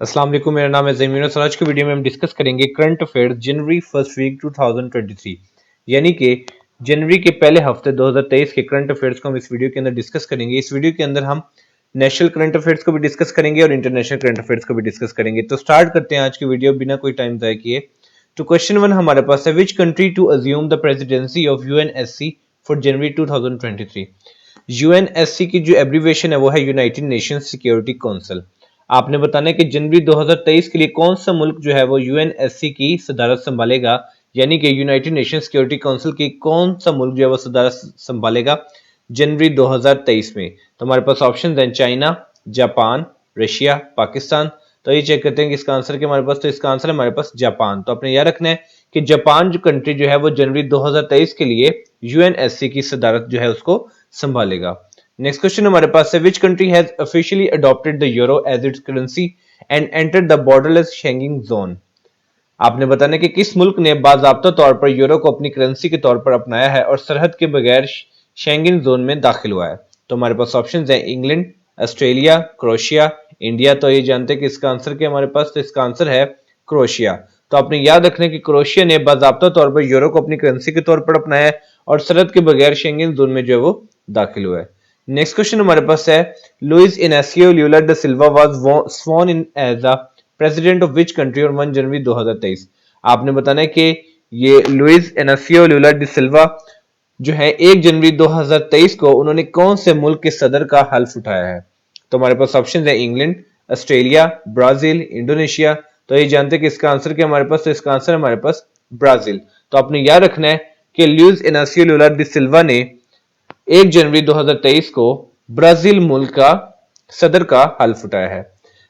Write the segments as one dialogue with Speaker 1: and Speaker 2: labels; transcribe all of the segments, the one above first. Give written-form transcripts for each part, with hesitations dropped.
Speaker 1: अस्सलाम वालेकुम, मेरा नाम है ज़मीर और आज की वीडियो में हम डिस्कस करेंगे करंट अफेयर्स जनवरी फर्स्ट वीक 2023 यानी कि जनवरी के पहले हफ्ते 2023 के करंट अफेयर्स को हम इस वीडियो के अंदर डिस्कस करेंगे। इस वीडियो के अंदर हम नेशनल करंट अफेयर्स को भी डिस्कस करेंगे और इंटरनेशनल करंट अफेयर्स को भी डिस्कस करेंगे। तो स्टार्ट करते हैं आज की वीडियो बिना कोई टाइम ज़ाया किए। तो क्वेश्चन 1 हमारे पास है, which country to assume the presidency of UNSC for January 2023। UNSC की जो एब्रीविएशन है वो है यूनाइटेड नेशंस सिक्योरिटी काउंसिल। आपने बताना है कि जनवरी 2023 के लिए कौन सा मुल्क जो है वो यूएनएससी की सदारत संभालेगा, यानी कि यूनाइटेड नेशन सिक्योरिटी काउंसिल की कौन सा मुल्क जो है वो सदारत संभालेगा जनवरी 2023 में। तो हमारे पास ऑप्शन हैं चाइना, जापान, रशिया, पाकिस्तान। तो ये चेक करते हैं कि इसका आंसर क्या हमारे पास, तो इसका आंसर है हमारे पास जापान। तो आपने याद रखना है कि जापान जो कंट्री जो है वो जनवरी 2023 के लिए यूएनएससी की सदारत जो है उसको संभालेगा। नेक्स्ट क्वेश्चन हमारे पास है, which country has officially adopted the euro as its currency and entered the borderless Schengen zone. आपने बताना कि किस मुल्क ने बाज़ाब्ता तौर पर यूरो को अपनी करेंसी के तौर पर अपनाया है और सरहद के बगैर शेंगेन जोन में दाखिल हुआ है। तो हमारे पास ऑप्शंस हैं इंग्लैंड, ऑस्ट्रेलिया, क्रोएशिया, इंडिया। तो ये जानते हैं कि इसका आंसर क्या हमारे पास, तो इसका आंसर है क्रोएशिया। तो आपने याद रखना कि क्रोएशिया ने बाज़ाब्ता तौर पर यूरो को अपनी करेंसी के तौर पर अपनाया है और सरहद के बगैर शेंगेन जोन में जो है वो दाखिल हुआ है। नेक्स्ट क्वेश्चन हमारे पास है, Louis Inacio Lula da Silva was sworn in as a president of which country on 1 January 2023। आपने बताना है कि ये लुइस इनासियो लुला दा सिल्वा जो है 1 जनवरी 2023 को उन्होंने कौन से मुल्क के सदर का हल्फ उठाया है। तो हमारे पास ऑप्शन है इंग्लैंड, ऑस्ट्रेलिया, ब्राजील, इंडोनेशिया। तो ये जानते हैं कि इसका आंसर क्या हमारे पास, तो इसका आंसर है हमारे पास ब्राजील। तो आपने याद रखना है कि लुइस इनासियो लुला दा सिल्वा ने 1 जनवरी 2023 को ब्राजील मुल्क का सदर का हल्फ उठाया है।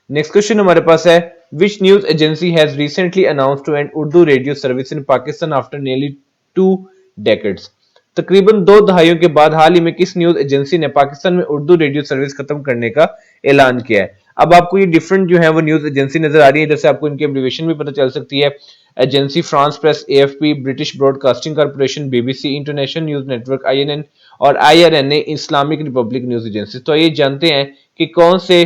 Speaker 1: नेक्स्ट क्वेश्चन हमारे पास है, which news agency has recently announced to end Urdu radio service in Pakistan after nearly 2 decades. तकरीबन 2 दहाइयों के बाद हाल ही में किस न्यूज एजेंसी ने पाकिस्तान में उर्दू रेडियो सर्विस खत्म करने का ऐलान किया है। अब आपको ये डिफरेंट जो है वो न्यूज एजेंसी नजर आ रही है, जैसे आपको इनकी एब्रिविएशन भी पता चल सकती है। Agency France press, AFP, British broadcasting corporation, BBC, international news network INN और iRNA Islamic Republic news agency. तो ये जानते हैं कि कौन से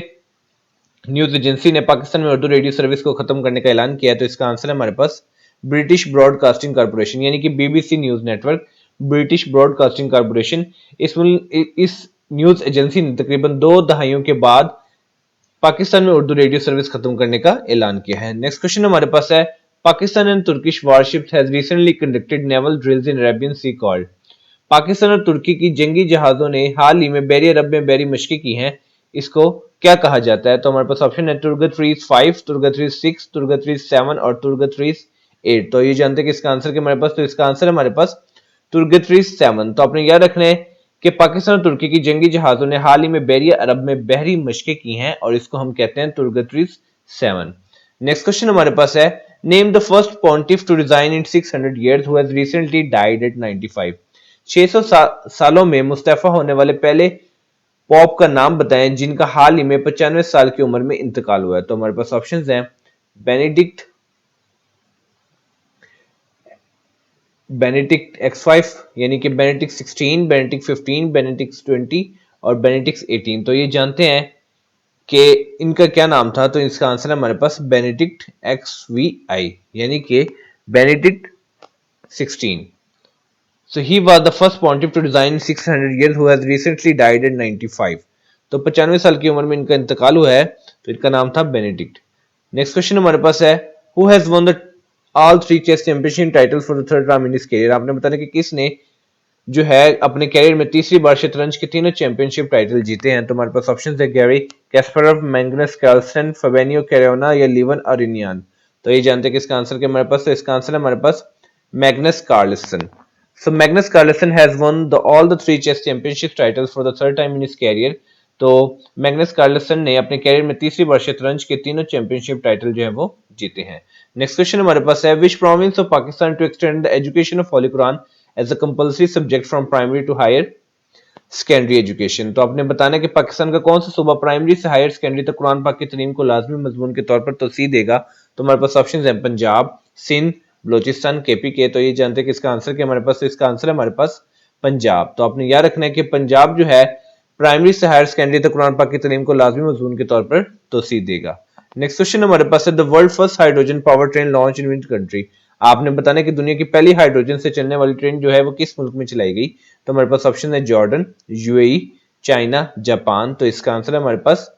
Speaker 1: न्यूज एजेंसी ने पाकिस्तान में उर्दू रेडियो सर्विस को खत्म करने का ऐलान किया है। तो इसका आंसर है हमारे पास ब्रिटिश ब्रॉडकास्टिंग कॉर्पोरेशन, यानी कि BBC news network, British broadcasting corporation. इस न्यूज एजेंसी ने तकरीबन 2 दहाइयों के बाद पाकिस्तान में उर्दू रेडियो सर्विस खत्म करने का ऐलान किया है। नेक्स्ट क्वेश्चन हमारे पास है, Pakistan and Turkish warships has recently conducted naval drills in Arabian sea called. Pakistan और तुर्की की जंगी जहाजों ने हाल ही में बहरी अरब में बहरी मशक़ें की हैं, इसको क्या कहा जाता है। तो हमारे पास ऑप्शन है तुर्गथ्रीज 5, तुर्गथ्रीज 6, तुर्गथ्रीज 7 और तुर्गथ्रीज 8। तो ये जानते हैं कि इसका आंसर क्या हमारे पास, तो इसका आंसर है हमारे पास तुर्गथ्रीज 7। तो आपने याद रखना है कि पाकिस्तान और तुर्की की जंगी जहाजों ने हाल ही में बहरी अरब में बहरी मशक़ें की हैं और इसको हम कहते हैं तुर्गथ्रीज 7। नेक्स्ट क्वेश्चन हमारे पास है, name the first pontiff to resign in 600 years who has recently died at 95। 600 सालों में मुस्तफा होने वाले पहले पॉप का नाम बताएं जिनका हाल ही में 95 साल की उम्र में इंतकाल हुआ है। तो हमारे पास ऑप्शंस हैं बेनेडिक्ट X5, यानी कि बेनेडिक्ट 16, बेनेडिक्ट 15, बेनेडिक्ट 20 और बेनेडिक्ट 18। तो ये जानते हैं कि इनका क्या नाम था। तो इसका आंसर है हमारे पास बेनेडिक्ट XVI, यानी कि Benedict 16। So he was the first pontiff to resign in 600 years who has recently died at 95। तो 95 साल की उम्र में इनका इंतकाल हुआ है, तो इनका नाम था बेनेडिक्ट। नेक्स्ट क्वेश्चन हमारे पास है, who has won the all 3 chess championship titles for the third time in his career। आपने बताना कि किसने जो है अपने कैरियर में तीसरी बार शतरंज के तीनों चैंपियनशिप टाइटल जीते हैं। तो हमारे पास ऑप्शन है गैरी कैस्परव, मैग्नस कार्लसन, फबेनियो कैरोना या लीवन अरिनियन। तो ये जानते हैं कि इसका आंसर क्या हमारे पास, तो इसका आंसर है हमारे पास Magnus Carlsen. So Magnus Carlsen has won all the 3 chess championship titles for the third time in his career। तो मैग्नस कार्लसन ने अपने कैरियर में तीसरी बार शतरंज के तीनों चैंपियनशिप टाइटल जो है वो जीते हैं। नेक्स्ट क्वेश्चन हमारे पास है, which province of Pakistan to extend the education of holy Quran as a compulsory subject from primary to higher secondary education. तो आपने बताना है कि पाकिस्तान का कौन सा सूबा प्राइमरी से हायर सेकेंडरी तक कुरान पाक की तालीम को लाजमी मजमून के तौर पर तोसी देगा। तो हमारे पास ऑप्शन है पंजाब, सिंध, बलोचिस्तान, केपीके। तो ये जानते हैं कि इसका आंसर क्या हमारे पास, तो इसका आंसर है हमारे पास पंजाब। तो आपने याद रखना है कि पंजाब जो है प्राइमरी से हायर सेकेंडरी तक कुरान पाक की तालीम को लाजमी मजमून के तौर पर तोसी देगा। नेक्स्ट क्वेश्चन हमारे पास है the world first hydrogen power train launch in which country. आपने बताना कि दुनिया की पहली हाइड्रोजन से चलने वाली ट्रेन जो है वो किस मुल्क में चलाई गई। तो हमारे पास ऑप्शन है जॉर्डन, यूएई, चाइना, जापान। तो इसका आंसर है हमारे पास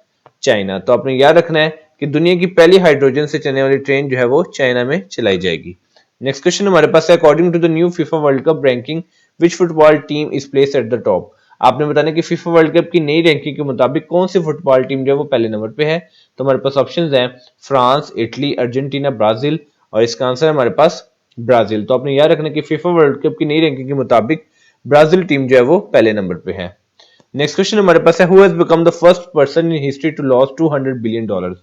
Speaker 1: चाइना। तो आपने याद रखना है कि दुनिया की पहली हाइड्रोजन से चलने वाली ट्रेन जो है वो चाइना में चलाई जाएगी। नेक्स्ट क्वेश्चन हमारे पास है according to the new FIFA World Cup ranking which football team is placed at the top. आपने बताना कि फीफा वर्ल्ड कप की नई रैंकिंग के मुताबिक कौन सी फुटबॉल टीम जो है वो पहले नंबर पे है। तो हमारे पास ऑप्शंस हैं फ्रांस, इटली, अर्जेंटीना, ब्राजील। और इसका आंसर है हमारे पास ब्राजील। तो आपने याद रखना कि फीफा वर्ल्ड कप की नई रैंकिंग के मुताबिक ब्राजील टीम जो है वो पहले नंबर पे है। नेक्स्ट क्वेश्चन हमारे पास है who has become the first person in history to loss $200 billion.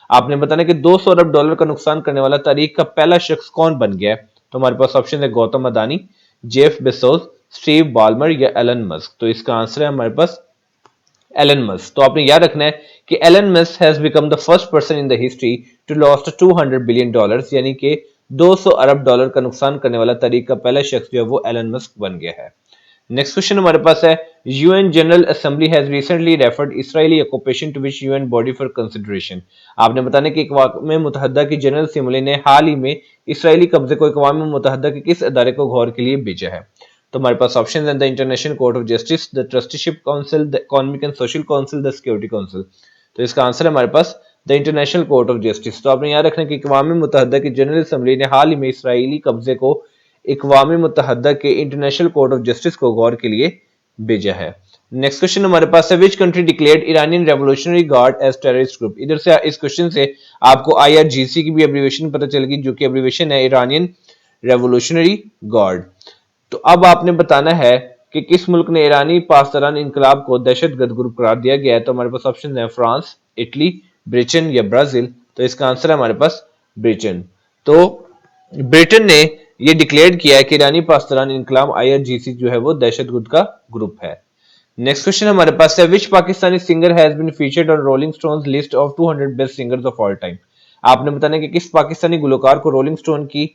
Speaker 1: आपने बताना कि $200 अरब का नुकसान करने वाला तारीख का पहला शख्स कौन बन गया है। तो हमारे पास ऑप्शन है Gautam Adani, Jeff Bezos, Steve Ballmer या एलन मस्क। तो इसका आंसर है हमारे पास एलन मस्क। तो आपने याद रखना है कि Elon Musk has become the first person in the history to loss $200 billion, यानी कि $200 अरब का नुकसान करने वाला तारीख का पहला शख्स जो है वो एलन मस्क बन गया है। नेक्स्ट क्वेश्चन हमारे पास है UN General Assembly has recently referred Israeli occupation to which UN body for consideration. आपने बताना कि अक़वाम मुत्तहिदा की जनरल असेंबली ने हाल ही में इसराइली कब्जे को अक़वाम मुत्तहिदा के किस अदारे को गौर के लिए भेजा है। तो हमारे पास ऑप्शन है the international court of justice, the trusteeship council, the economic and social council, the security council. तो इसका आंसर है हमारे पास the international court of justice. तो आपने याद रखना कि अक़वाम मुत्तहिदा की जनरल असेंबली ने हाल ही में इसराइली कब्जे को अक़वाम मुत्तहिदा के इंटरनेशनल कोर्ट ऑफ जस्टिस को गौर के लिए भेजा है। नेक्स्ट क्वेश्चन हमारे पास है which country declared Iranian Revolutionary Guard as terrorist group. इधर से इस क्वेश्चन से आपको आईआरजीसी की भी एब्रीविएशन पता चलेगी, जो कि एब्रीविएशन है ईरानियन रेवोल्यूशनरी गार्ड। तो अब आपने बताना है कि किस मुल्क ने ईरानी पासदारान इनकलाब को दहशतगर्द ग्रुप करार दिया गया है। तो हमारे पास ऑप्शन है फ्रांस, इटली, ब्रिटेन या ब्राजील। तो इसका आंसर है हमारे पास ब्रिटेन। तो ब्रिटेन ने ये डिक्लेयर किया है कि ईरानी पासदारान इनकलाब आईआरजीसी जो है वो दहशतगर्द का ग्रुप है। नेक्स्ट क्वेश्चन हमारे पास है which Pakistani singer has been featured on Rolling Stones list of 200 best singers of all time. आपने बताना कि किस पाकिस्तानी गुलकार को रोलिंग स्टोन की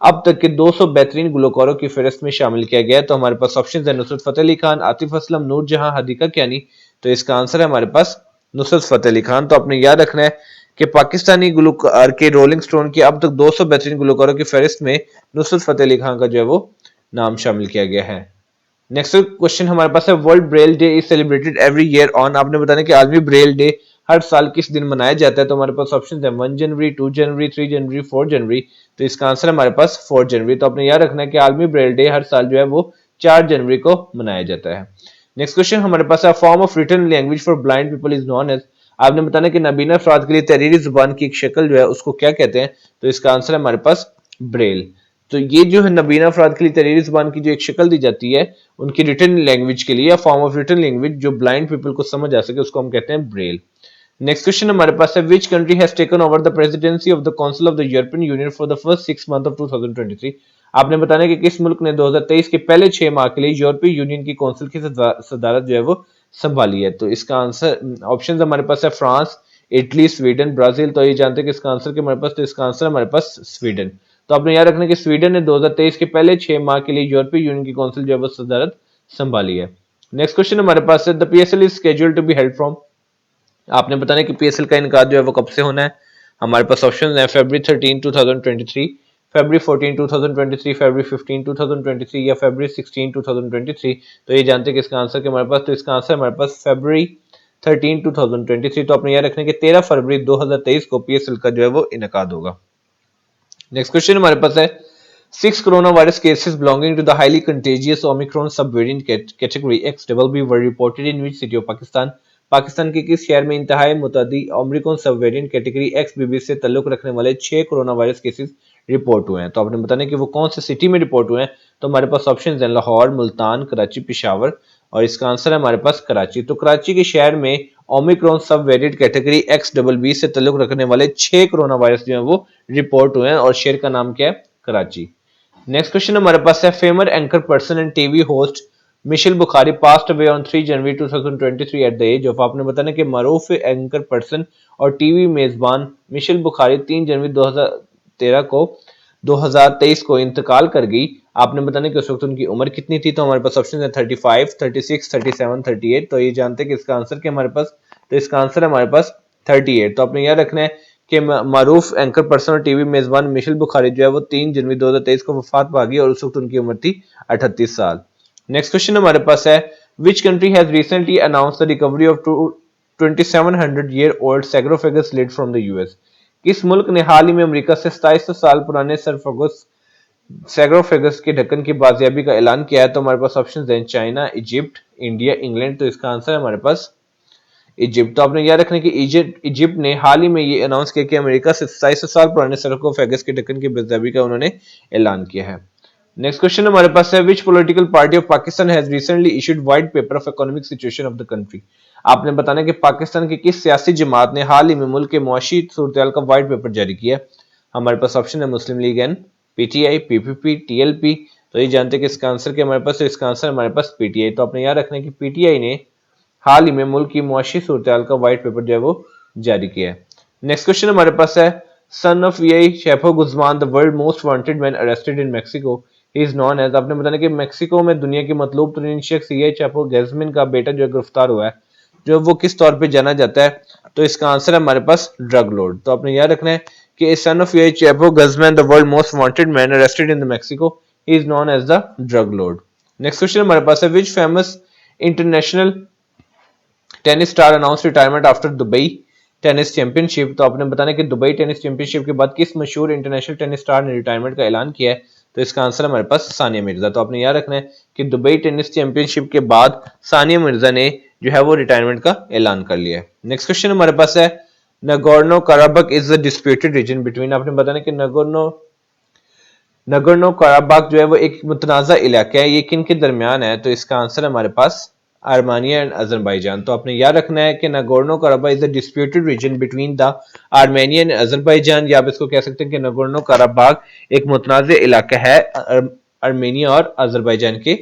Speaker 1: अब तक के 200 बेहतरीन गुलकारों की फहरिस्त में शामिल किया गया है। तो हमारे पास ऑप्शन है नुसरत फतेह अली खान, आतिफ असलम, नूर जहां, हदीका कियानी। तो इसका आंसर है हमारे पास नुसरत फतेह अली खान। तो आपने याद रखना है कि पाकिस्तानी गुलकार के रोलिंग स्टोन की अब तक 200 बेहतरीन गुलकारों की फहरिस्त में नुसरत फतेह अली खान का जो है वो नाम शामिल किया गया है। नेक्स्ट क्वेश्चन हमारे पास है world Braille day is celebrated every year on. आपने बताना कि आलमी ब्रेल डे हर साल किस दिन मनाया जाता है। तो हमारे पास ऑप्शन है 1 जनवरी, 2 जनवरी, 3 जनवरी, 4 जनवरी। तो इसका आंसर है हमारे पास 4 जनवरी। तो आपने याद रखना है कि आलमी ब्रेल डे हर साल जो है वो 4 जनवरी को मनाया जाता है। नेक्स्ट क्वेश्चन हमारे पास है form of written language for blind people is known as. आपने बताना कि नाबीना अफराद के लिए तहरीरी जुबान की एक शक्ल जो है उसको क्या कहते हैं। तो इसका आंसर है हमारे पास ब्रेल। तो ये जो है नबीना अफराद के लिए तहरीरी जुबान की जो एक शक्ल दी जाती है उनकी रिटन लैंग्वेज के लिए, फॉर्म ऑफ रिटन लैंग्वेज जो ब्लाइंड पीपल को समझ आ सके, उसको हम कहते हैं ब्रेल। नेक्स्ट क्वेश्चन हमारे पास है which country has taken over the presidency of the council of the European union for the first 6 month of 2023। आपने बताना कि किस मुल्क ने 2023 के पहले 6 माह के लिए यूरोपीय यूनियन की काउंसिल की सदारत जो है वो संभाली है। तो इसका आंसर ऑप्शन हमारे पास है फ्रांस, इटली, स्वीडन, ब्राजील। तो ये जानते हैं कि इसका आंसर के हमारे पास, तो इसका आंसर हमारे पास स्वीडन। तो आपने याद रखना कि स्वीडन ने 2023 के पहले 6 माह के लिए यूरोपीय यूनियन की काउंसिल जो है वो सदारत संभाली है। नेक्स्ट क्वेश्चन हमारे पास है the PSL is scheduled to be held from. आपने बताना कि पीएसएल का इनका जो है वो कब से होना है। हमारे पास ऑप्शन है February 13, 2023, February 14, 2023, February 15, 2023 या February 16, 2023। तो ये जानते हैं कि इसका आंसर के हमारे पास, तो इसका आंसर हमारे पास February 13, 2023। तो आपने याद रखना कि 13 फरवरी 2023 को पीएसएल का जो है वो इनकाद होगा। नेक्स्ट क्वेश्चन हमारे पास है 6 corona virus cases belonging to the highly contagious omicron sub variant category XBB were reported in which city of Pakistan. Pakistan के किस शहर में इंतहाई मुतअद्दी omicron sub variant category XBB से ताल्लुक रखने वाले 6 कोरोना वायरस केसेस रिपोर्ट हुए हैं। तो आपने बताना कि वो कौन से सिटी में रिपोर्ट हुए हैं। तो हमारे पास ऑप्शन है लाहौर, मुल्तान, कराची, पेशावर। और इसका आंसर है हमारे पास कराची। तो कराची के शहर में Omicron sub variant category XBB से ताल्लुक रखने वाले 6 कोरोना वायरस जो है वो रिपोर्ट हुए हैं और शहर का नाम क्या है, कराची। नेक्स्ट क्वेश्चन हमारे पास है famous anchor person and TV host Michelle Bukhari passed away on 3 January 2023 at the age of. आपने बताना कि मारूफ एंकर पर्सन और टीवी मेजबान मिशेल बुखारी 3 जनवरी 2023 को इंतकाल कर गई। आपने बताना कि उस वक्त उनकी उम्र कितनी थी। तो हमारे पास ऑप्शन है 35, 36, 37, 38। तो ये जानते हैं कि इसका आंसर क्या हमारे पास, तो इसका आंसर है हमारे पास 38। तो आपने याद रखना है के मारूफ एंकर पर्सन और टीवी मेजबान मिशेल बुखारी जो है वो 3 जनवरी 2023 को वफात पा गई और उस वक्त उनकी उम्र थी 38 साल। नेक्स्ट क्वेश्चन हमारे पास है, which country has recently announced the recovery of 2700-year-old sarcophagus lid from the US? किस मुल्क ने हाल ही में अमेरिका से 2700 साल पुराने सैग्रोफेगस के ढक्कन की बाजियाबी का ऐलान किया है? तो हमारे पास ऑप्शन हैं चाइना, इजिप्ट, इंडिया, इंग्लैंड। तो इसका आंसर है हमारे पास इजिप्ट। तो आपने याद रखना कि इजिप्ट ने हाल ही में ये अनाउंस किया कि अमेरिका से 2700 साल पुराने सैग्रोफेगस के ढक्कन की बाजियाबी का उन्होंने ऐलान किया है। नेक्स्ट क्वेश्चन हमारे पास है, विच political party of Pakistan has recently issued white paper of economic situation of the country? आपने बताना कि पाकिस्तान की किस सियासी जमात ने हाल ही में मुल्क के मुआशी सूरत का व्हाइट पेपर जारी किया? हमारे पास ऑप्शन है Muslim League and, PTI, PPP, TLP. तो ये जानते हैं कि इसका आंसर क्या हमारे पास, तो इसका आंसर हमारे पास पीटीआई। तो आपने याद रखना है कि पीटीआई ने हाल ही में मुल्क की मुआशी सूरत का व्हाइट पेपर जो है वो जारी किया है। नेक्स्ट क्वेश्चन हमारे पास है, सन ऑफ ये Chapo Guzman the world most wanted man arrested in Mexico is known as. आपने बताना कि मैक्सिको में दुनिया की मतलूब तरीन शख्स ये चैपो गैजमिन का बेटा जो गिरफ्तार हुआ है, जो वो किस तौर पे जाना जाता है? तो इसका आंसर है हमारे पास ड्रग लॉर्ड। तो आपने याद रखना है कि सन ऑफ ये Chapo Guzman the world most wanted man arrested in the Mexico is known as the drug lord. Next question हमारे पास है, which famous international tennis star announce retirement after Dubai tennis championship? तो आपने बताना कि Dubai tennis championship के बाद किस मशहूर इंटरनेशनल टेनिस स्टार ने रिटायरमेंट का ऐलान किया है? तो इसका आंसर हमारे पास सानिया मिर्जा। तो आपने याद रखना है कि दुबई टेनिस चैंपियनशिप के बाद सानिया मिर्जा ने जो है वो रिटायरमेंट का ऐलान कर लिया है। नेक्स्ट क्वेश्चन हमारे पास है, Nagorno Karabakh is the disputed region between. आपने बताना कि नगोर्नो कराबख जो है वो एक मुतनाज़ा इलाका है, ये किन के दरमियान है? तो इसका आंसर हमारे पास आर्मेनिया एंड अजरबैजान। तो आपने याद रखना है कि Nagorno Karabakh is the disputed region between the Armenia and Azerbaijan, या आप इसको कह सकते हैं कि नगोर्नो कराबख एक मुतनाज़ इलाका है आर्मेनिया और अजरबैजान के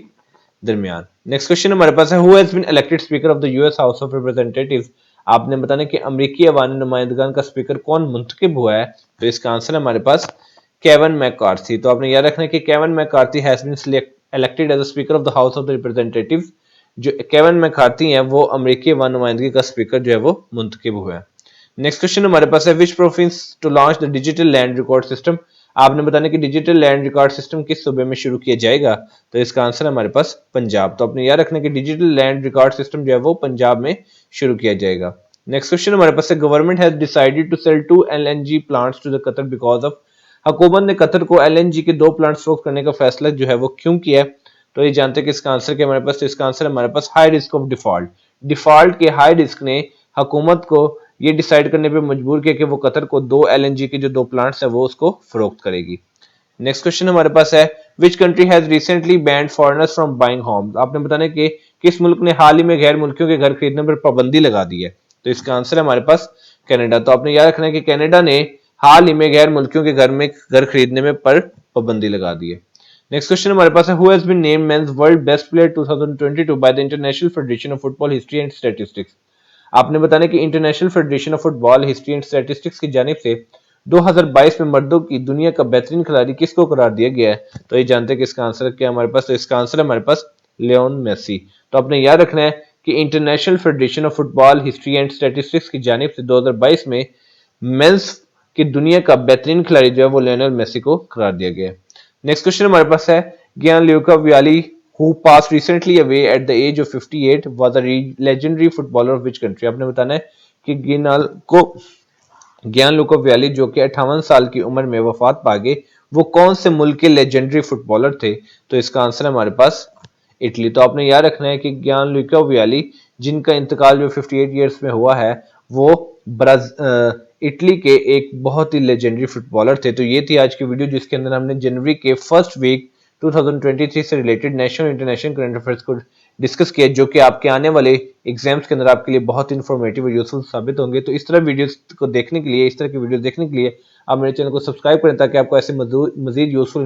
Speaker 1: दरमियान। नेक्स्ट क्वेश्चन हमारे पास है, who has been elected speaker of the US House of Representatives? आपने बताना कि अमेरिकी अवामी नुमाइंदगान का स्पीकर कौन मुंतखब हुआ है? तो इसका आंसर है हमारे पास केविन मैकार्थी। तो आपने याद रखना है कि Kevin McCarthy has been elected as the speaker of the house of the representatives. जो केविन मैकार्थी हैं वो अमेरिकी अवामी नुमाइंदगी का स्पीकर जो है वो मुंतखब हुआ है। नेक्स्ट क्वेश्चन हमारे पास है, which province to launch the digital land record system? आपने बताना कि डिजिटल लैंड रिकॉर्ड सिस्टम किस सूबे में शुरू किया जाएगा? तो इसका आंसर है हमारे पास पंजाब। तो अपने याद रखना कि डिजिटल लैंड रिकॉर्ड सिस्टम जो है वो पंजाब में शुरू किया जाएगा। नेक्स्ट क्वेश्चन हमारे पास है, government has decided to sell 2 LNG plants to the Qatar because of. हुकूमत ने कतर को LNG के 2 प्लांट फरोख्त करने का फैसला जो है वो क्यों किया है? तो ये जानते हैं कि इसका आंसर क्या हमारे पास, तो इसका आंसर हमारे पास high risk of default. Default के हाई रिस्क ने हुकूमत को ये डिसाइड करने पे मजबूर किया कि वो कतर को 2 LNG के जो 2 प्लांट्स है वो उसको फरोख्त करेगी। नेक्स्ट क्वेश्चन हमारे पास है, which country has recently banned foreigners from buying homes? आपने बताना कि किस मुल्क ने हाल ही में गैर मुल्कियों के घर खरीदने पर पाबंदी लगा दी है? तो इसका आंसर है हमारे पास कनाडा। तो आपने याद रखना है कि कनाडा ने हाल ही में गैर मुल्कियों के घर खरीदने में पर पाबंदी लगा दी है। नेक्स्ट क्वेश्चन हमारे पास है, who has been named men's world best player 2022 by the International Federation of Football History and Statistics? आपने बताना कि International Federation of Football History and Statistics की जानिब से 2022 में मर्दों की दुनिया का बेहतरीन खिलाड़ी किसको करार दिया गया है? तो ये जानते हैं कि इसका आंसर क्या हमारे पास, तो इसका आंसर है हमारे पास लियोन मेसी। तो आपने याद रखना है कि International Federation of Football History and Statistics की जानिब से 2022 में मेंस की दुनिया का बेहतरीन खिलाड़ी जो है वो लियोनेल मेसी को करार दिया गया है। नेक्स्ट क्वेश्चन हमारे पास है, गियानलुका वियाली who passed recently away at the age of 58 was a legendary footballer of which country? आपने बताना है कि गियानलुका वियाली जो कि 58 साल की उम्र में वफात पा गए वो कौन से मुल्क के लेजेंडरी फुटबॉलर थे? तो इसका आंसर है हमारे पास इटली। तो आपने याद रखना है कि गियानलुका वियाली जिनका इंतकाल जो 58 ईयर्स में हुआ है वो इटली के एक बहुत ही लेजेंडरी फुटबॉलर थे। तो ये थी आज की वीडियो जिसके अंदर हमने जनवरी के फर्स्ट वीक 2023 से related national international current affairs को डिस्कस किया, जो कि आपके आने वाले एग्जाम्स के अंदर आपके लिए बहुत इन्फॉर्मेटिव और यूजफुल साबित होंगे। तो इस तरह वीडियोस को देखने के लिए, इस तरह की वीडियोस देखने के लिए आप मेरे चैनल को सब्सक्राइब करें ताकि आपको ऐसे मजीद यूजफुल